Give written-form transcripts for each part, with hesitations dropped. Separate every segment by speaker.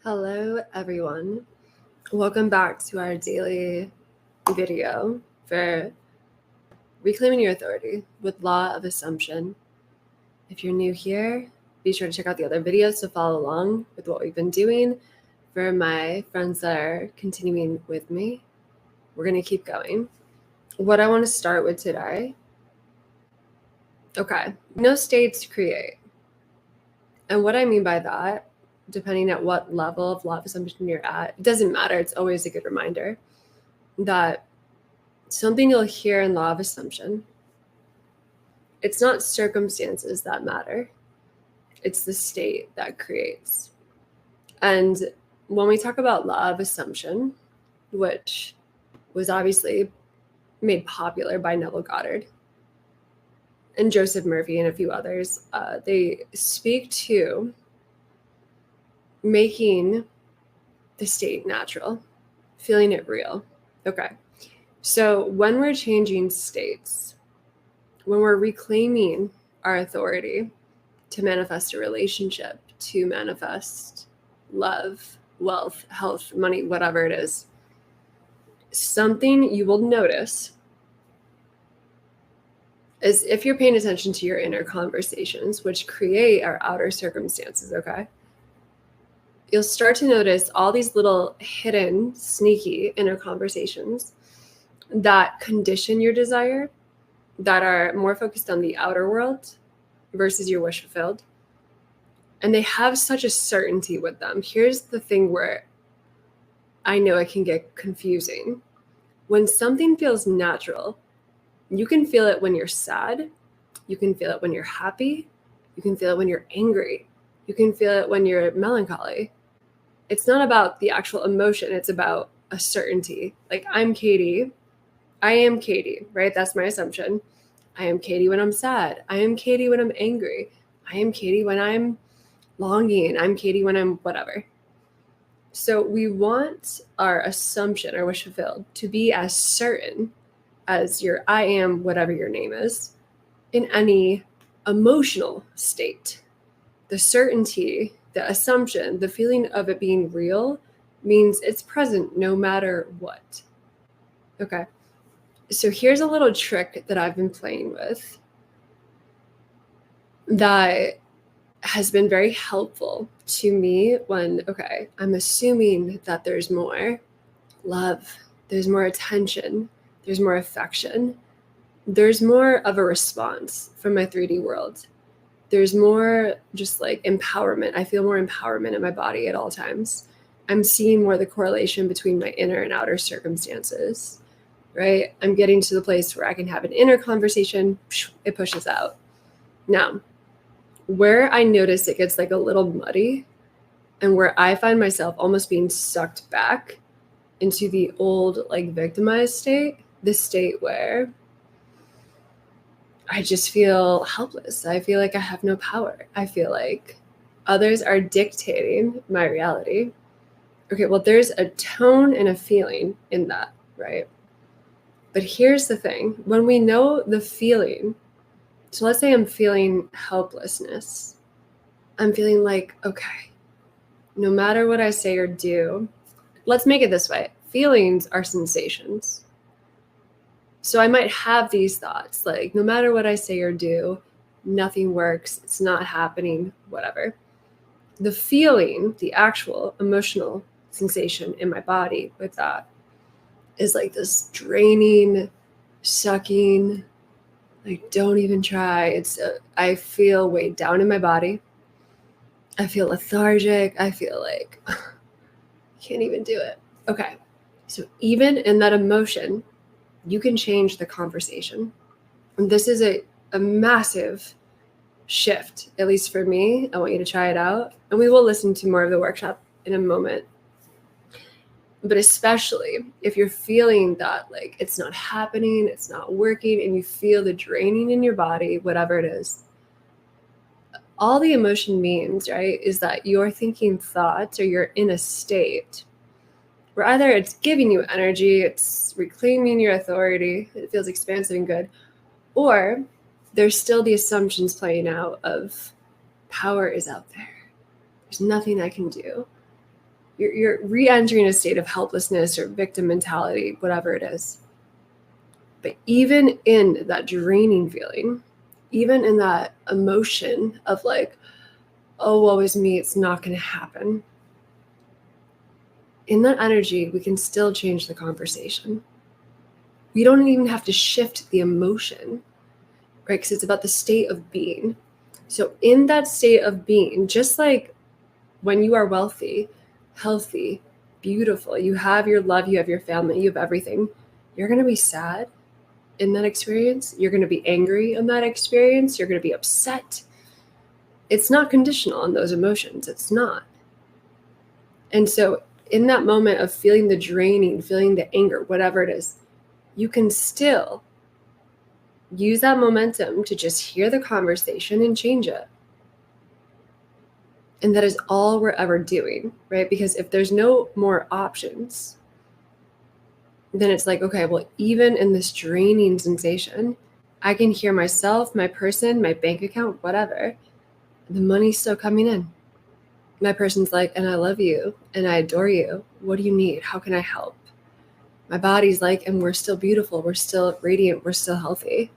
Speaker 1: Hello, everyone. Welcome back to our daily video for Reclaiming Your Authority with Law of Assumption. If you're new here, be sure to check out the other videos to follow along with what we've been doing. For my friends that are continuing with me, we're going to keep going. What I want to start with today, no states create. And what I mean by that, depending at what level of law of assumption you're at, it doesn't matter. It's always a good reminder that something you'll hear in law of assumption, it's not circumstances that matter. It's the state that creates. And when we talk about law of assumption, which was obviously made popular by Neville Goddard and Joseph Murphy and a few others, they speak to making the state natural, feeling it real. Okay. So when we're changing states, when we're reclaiming our authority to manifest a relationship, to manifest love, wealth, health, money, whatever it is, something you will notice is if you're paying attention to your inner conversations, which create our outer circumstances, okay? You'll start to notice all these little hidden, sneaky inner conversations that condition your desire, that are more focused on the outer world versus your wish fulfilled. And they have such a certainty with them. Here's the thing where I know it can get confusing. When something feels natural, you can feel it when you're sad. You can feel it when you're happy. You can feel it when you're angry. You can feel it when you're melancholy. It's not about the actual emotion. It's about a certainty. Like, I'm Katie. I am Katie, right? That's my assumption. I am Katie when I'm sad. I am Katie when I'm angry. I am Katie when I'm longing. I'm Katie when I'm whatever. So we want our assumption, our wish fulfilled, to be as certain as your I am whatever your name is in any emotional state. The certainty, the assumption, the feeling of it being real means it's present no matter what. Okay. So here's a little trick that I've been playing with that has been very helpful to me when, I'm assuming that there's more love, there's more attention, there's more affection, there's more of a response from my 3D world. There's more just like empowerment. I feel more empowerment in my body at all times. I'm seeing more the correlation between my inner and outer circumstances, right? I'm getting to the place where I can have an inner conversation, it pushes out. Now, where I notice it gets like a little muddy and where I find myself almost being sucked back into the old like victimized state, the state where I just feel helpless. I feel like I have no power. I feel like others are dictating my reality. Okay, well, there's a tone and a feeling in that, right? But here's the thing. When we know the feeling, so let's say I'm feeling helplessness. I'm feeling like, okay, no matter what I say or do, let's make it this way. Feelings are sensations. So I might have these thoughts like, no matter what I say or do, nothing works, it's not happening, whatever. The feeling, the actual emotional sensation in my body with that is like this draining, sucking, like, don't even try. I feel weighed down in my body. I feel lethargic. I feel like I can't even do it. Okay. So even in that emotion, you can change the conversation. And this is a massive shift, at least for me. I want you to try it out. And we will listen to more of the workshop in a moment. But especially if you're feeling that like it's not happening, it's not working, and you feel the draining in your body, whatever it is, all the emotion means, right, is that you're thinking thoughts or you're in a state where either it's giving you energy, it's reclaiming your authority, it feels expansive and good, or there's still the assumptions playing out of power is out there. There's nothing I can do. You're re-entering a state of helplessness or victim mentality, whatever it is. But even in that draining feeling, even in that emotion of like, oh, woe is me, it's not going to happen. In that energy, we can still change the conversation. We don't even have to shift the emotion, right? Because it's about the state of being. So in that state of being, just like when you are wealthy, healthy, beautiful, you have your love, you have your family, you have everything, you're going to be sad in that experience. You're going to be angry in that experience. You're going to be upset. It's not conditional on those emotions. It's not. And so in that moment of feeling the draining, feeling the anger, whatever it is, you can still use that momentum to just hear the conversation and change it. And that is all we're ever doing, right? Because if there's no more options, then it's like, okay, well, even in this draining sensation, I can hear myself, my person, my bank account, whatever. The money's still coming in. My person's like, and I love you and I adore you. What do you need? How can I help? My body's like, and we're still beautiful. We're still radiant. We're still healthy.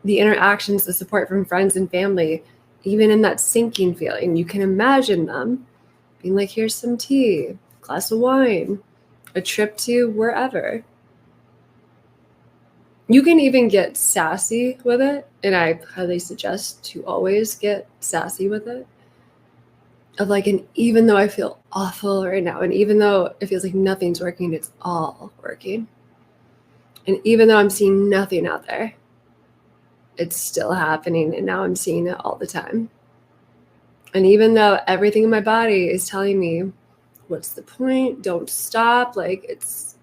Speaker 1: The interactions, the support from friends and family, even in that sinking feeling, you can imagine them being like, here's some tea, glass of wine, a trip to wherever. You can even get sassy with it. And I highly suggest to always get sassy with it. Of like, and even though I feel awful right now, and even though it feels like nothing's working, it's all working. And even though I'm seeing nothing out there, it's still happening. And now I'm seeing it all the time. And even though everything in my body is telling me, what's the point? Don't stop. Like, it's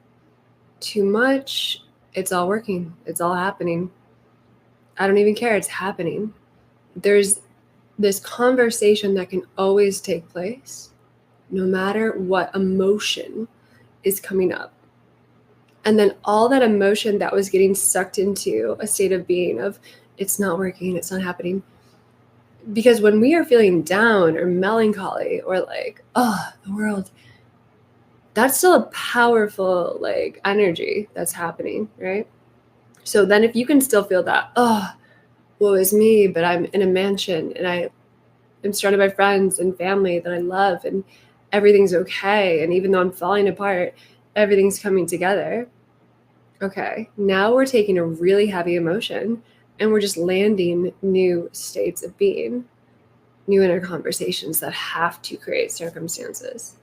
Speaker 1: too much. It's all working. It's all happening. I don't even care. It's happening. There's this conversation that can always take place no matter what emotion is coming up. And then all that emotion that was getting sucked into a state of being of it's not working, it's not happening. Because when we are feeling down or melancholy or like, oh, the world, that's still a powerful like energy that's happening, right? So then if you can still feel that, oh, woe is me, but I'm in a mansion and I'm surrounded by friends and family that I love and everything's okay. And even though I'm falling apart, everything's coming together. Okay, now we're taking a really heavy emotion and we're just landing new states of being, new inner conversations that have to create circumstances.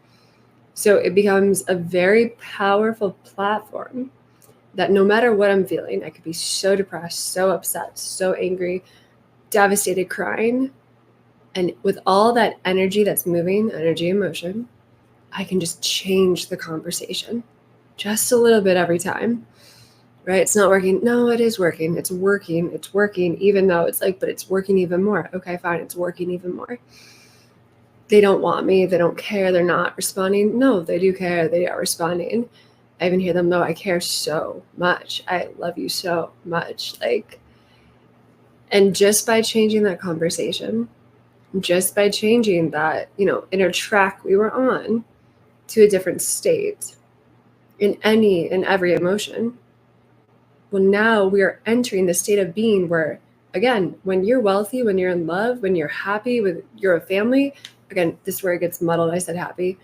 Speaker 1: So it becomes a very powerful platform that no matter what I'm feeling, I could be so depressed, so upset, so angry, devastated, crying. And with all that energy that's moving, energy, emotion, I can just change the conversation just a little bit every time, right? It's not working. No, it is working. It's working. It's working, even though it's like, but it's working even more. Okay, fine. It's working even more. They don't want me. They don't care. They're not responding. No, they do care. They are responding. I even hear them, no, I care so much. I love you so much. Like, and just by changing that conversation, just by changing that, inner track we were on to a different state in any and every emotion, well, now we are entering the state of being where, again, when you're wealthy, when you're in love, when you're happy with your family, again, this is where it gets muddled. I said happy.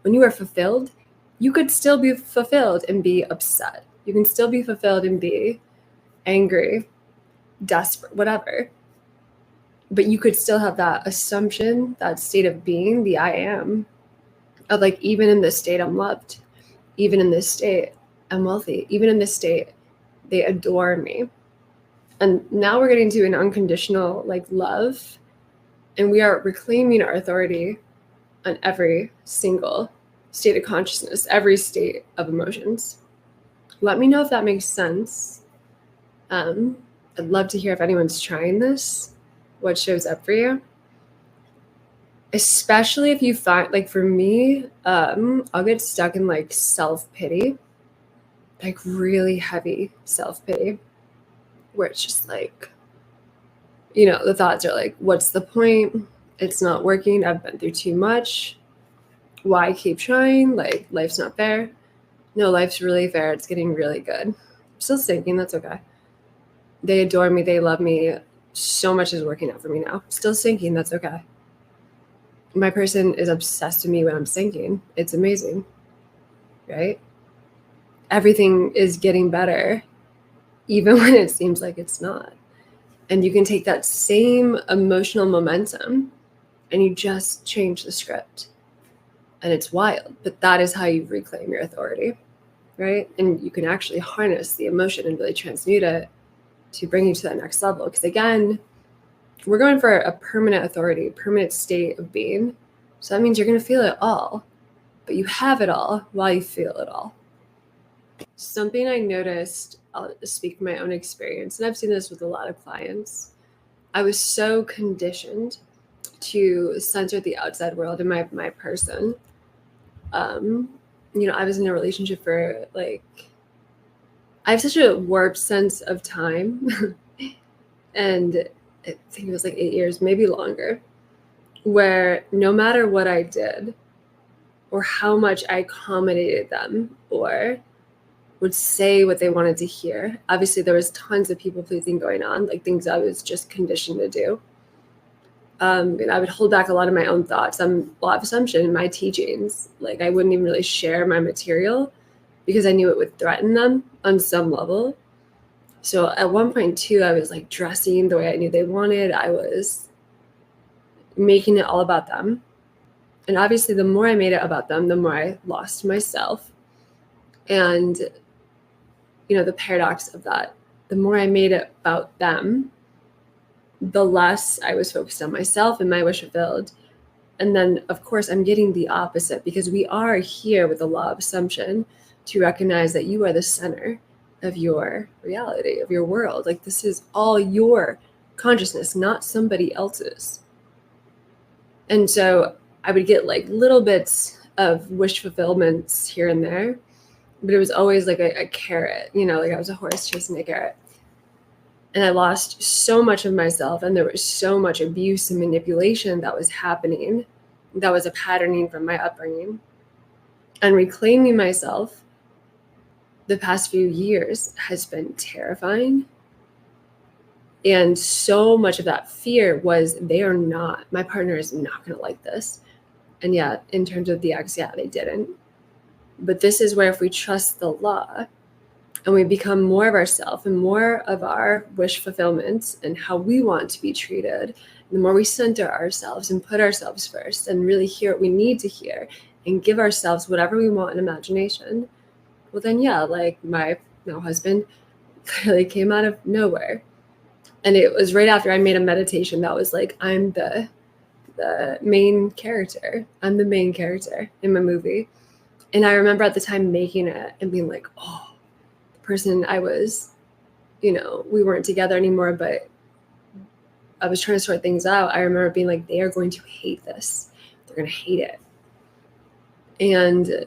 Speaker 1: When you are fulfilled, you could still be fulfilled and be upset. You can still be fulfilled and be angry, desperate, whatever. But you could still have that assumption, that state of being, the I am, of like, even in this state, I'm loved. Even in this state, I'm wealthy. Even in this state, they adore me. And now we're getting to an unconditional like love. And we are reclaiming our authority on every single state of consciousness, every state of emotions. Let me know if that makes sense. I'd love to hear if anyone's trying this, what shows up for you. Especially if you find, like for me, I'll get stuck in like self-pity, like really heavy self-pity, where it's just like, the thoughts are like, what's the point? It's not working. I've been through too much. Why keep trying? Like, life's not fair. No, life's really fair. It's getting really good. I'm still sinking. That's okay. They adore me. They love me. So much is working out for me now. Still sinking. That's okay. My person is obsessed with me when I'm sinking. It's amazing, right? Everything is getting better, even when it seems like it's not. And you can take that same emotional momentum and you just change the script. And it's wild, but that is how you reclaim your authority, right? And you can actually harness the emotion and really transmute it to bring you to that next level. Because again, we're going for a permanent authority, permanent state of being. So that means you're going to feel it all, but you have it all while you feel it all. Something I noticed, I'll speak from my own experience, and I've seen this with a lot of clients. I was so conditioned to center the outside world in my person. I was in a relationship for I have such a warped sense of time. And I think it was 8 years, maybe longer, where no matter what I did or how much I accommodated them or would say what they wanted to hear, obviously there was tons of people pleasing going on, things I was just conditioned to do. And I would hold back a lot of my own thoughts. I'm Lawofassumption in my teachings. I wouldn't even really share my material because I knew it would threaten them on some level. So at one point too, I was dressing the way I knew they wanted. I was making it all about them. And obviously the more I made it about them, the more I lost myself. And, the paradox of that, the more I made it about them, the less I was focused on myself and my wish fulfilled. And then, of course, I'm getting the opposite because we are here with the law of assumption to recognize that you are the center of your reality, of your world. This is all your consciousness, not somebody else's. And so I would get little bits of wish fulfillments here and there, but it was always a carrot, I was a horse chasing a carrot. And I lost so much of myself, and there was so much abuse and manipulation that was happening. That was a patterning from my upbringing. And reclaiming myself the past few years has been terrifying. And so much of that fear was my partner is not going to like this. And yet, in terms of the ex, they didn't. But this is where if we trust the law and we become more of ourselves and more of our wish fulfillment and how we want to be treated, the more we center ourselves and put ourselves first and really hear what we need to hear and give ourselves whatever we want in imagination, well then my now husband clearly came out of nowhere. And it was right after I made a meditation that was I'm the main character. I'm the main character in my movie. And I remember at the time making it and being oh, the person I was, we weren't together anymore, but I was trying to sort things out. I remember being they are going to hate this. They're going to hate it. And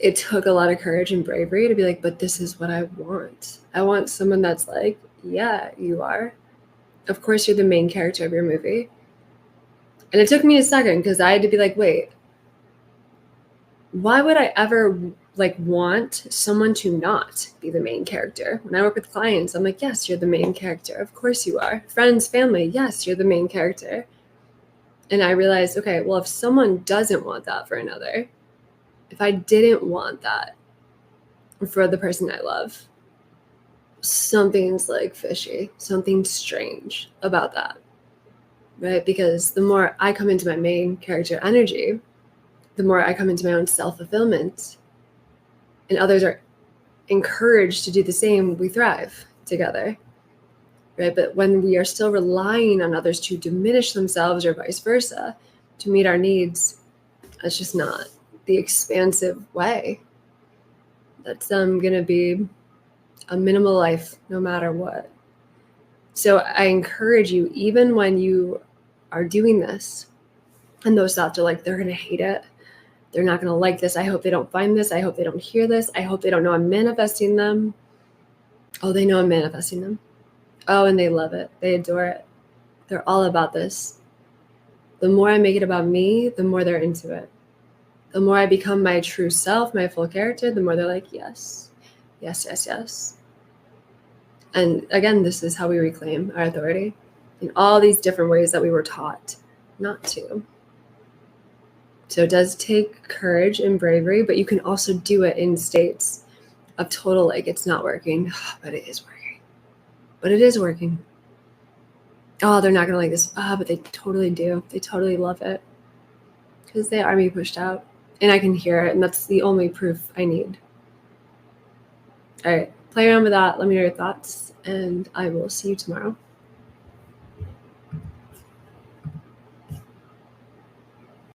Speaker 1: it took a lot of courage and bravery to be but this is what I want. I want someone that's yeah, you are. Of course, you're the main character of your movie. And it took me a second because I had to be wait, why would I ever want someone to not be the main character? When I work with clients, I'm yes, you're the main character. Of course you are. Friends, family, yes, you're the main character. And I realized, okay, well, if someone doesn't want that for another, if I didn't want that for the person I love, something's fishy, something strange about that, right? Because the more I come into my main character energy, the more I come into my own self-fulfillment and others are encouraged to do the same, we thrive together, right? But when we are still relying on others to diminish themselves or vice versa to meet our needs, that's just not the expansive way. That's going to be a minimal life no matter what. So I encourage you, even when you are doing this and those thoughts are they're going to hate it, they're not going to like this, I hope they don't find this, I hope they don't hear this, I hope they don't know I'm manifesting them. Oh, they know I'm manifesting them. Oh, and they love it, they adore it, they're all about this. The more I make it about me, the more they're into it. The more I become my true self, my full character, the more they're like, yes, yes, yes, yes. And again, this is how we reclaim our authority in all these different ways that we were taught not to. So it does take courage and bravery, but you can also do it in states of total, like, it's not working, but it is working. But it is working. Oh, they're not going to like this. But they totally do. They totally love it because they are being pushed out. And I can hear it, and that's the only proof I need. All right, play around with that. Let me know your thoughts, and I will see you tomorrow.